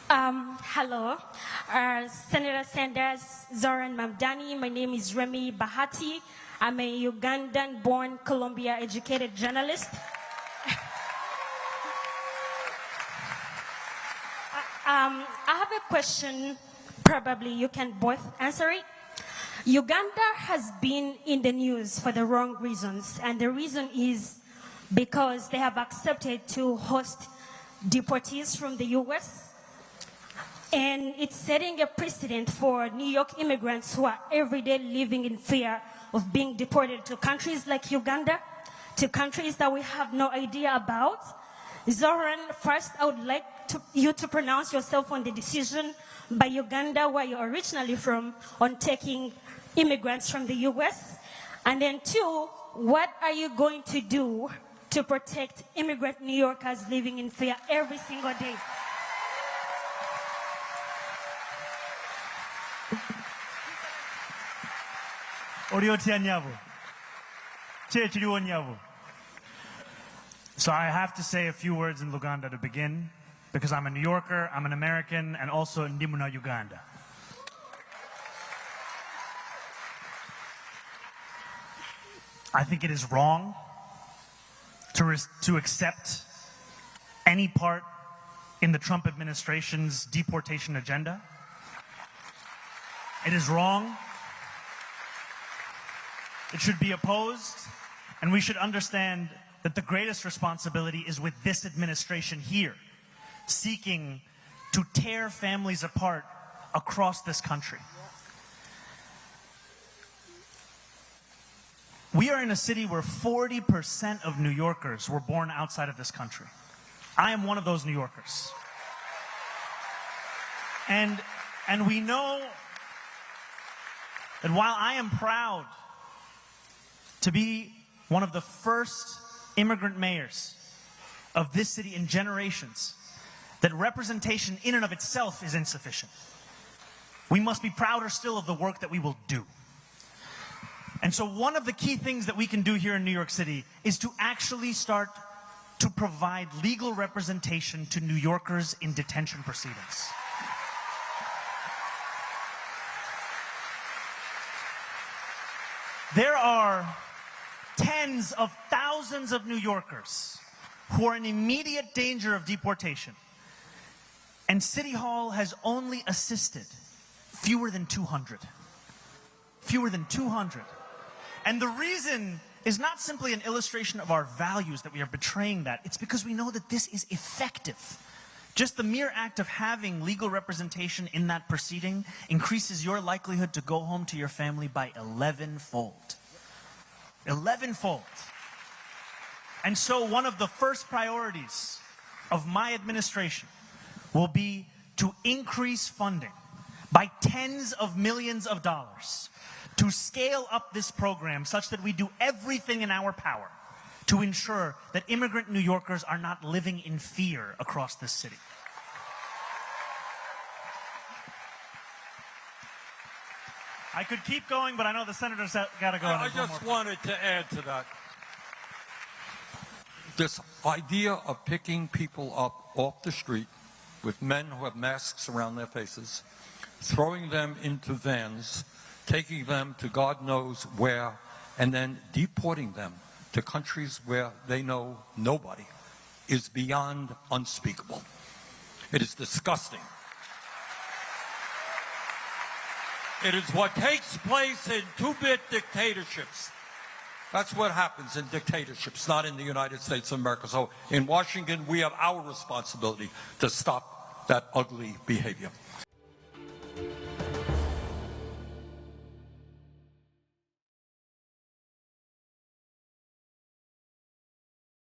Hello, Senator Sanders, Zohran Mamdani. My name is Remy Bahati. I'm a Ugandan-born, Columbia-educated journalist. I have a question. Probably you can both answer it. Uganda has been in the news for the wrong reasons, and the reason is because they have accepted to host deportees from the US. And it's setting a precedent for New York immigrants who are every day living in fear of being deported to countries like Uganda, to countries that we have no idea about. Zohran, first I would like you to pronounce yourself on the decision by Uganda, where you're originally from, on taking immigrants from the US. And then two, what are you going to do to protect immigrant New Yorkers living in fear every single day? So I have to say a few words in Luganda to begin, because I'm a New Yorker, I'm an American, and also Ndimuna Uganda. I think it is wrong to accept any part in the Trump administration's deportation agenda. It is wrong. It should be opposed, and we should understand that the greatest responsibility is with this administration here, seeking to tear families apart across this country. We are in a city where 40% of New Yorkers were born outside of this country. I am one of those New Yorkers. And we know that while I am proud to be one of the first immigrant mayors of this city in generations, that representation in and of itself is insufficient. We must be prouder still of the work that we will do. And so one of the key things that we can do here in New York City is to actually start to provide legal representation to New Yorkers in detention proceedings. There are tens of thousands of New Yorkers who are in immediate danger of deportation. And City Hall has only assisted fewer than 200. Fewer than 200. And the reason is not simply an illustration of our values that we are betraying that. It's because we know that this is effective. Just the mere act of having legal representation in that proceeding increases your likelihood to go home to your family by 11-fold. 11-fold. And so one of the first priorities of my administration will be to increase funding by tens of millions of dollars to scale up this program such that we do everything in our power to ensure that immigrant New Yorkers are not living in fear across this city. I could keep going, but I know the senator's got to go. I just wanted to add to that. This idea of picking people up off the street with men who have masks around their faces, throwing them into vans, taking them to God knows where, and then deporting them to countries where they know nobody is beyond unspeakable. It is disgusting. It is what takes place in two-bit dictatorships. That's what happens in dictatorships, not in the United States of America. So in Washington, we have our responsibility to stop that ugly behavior.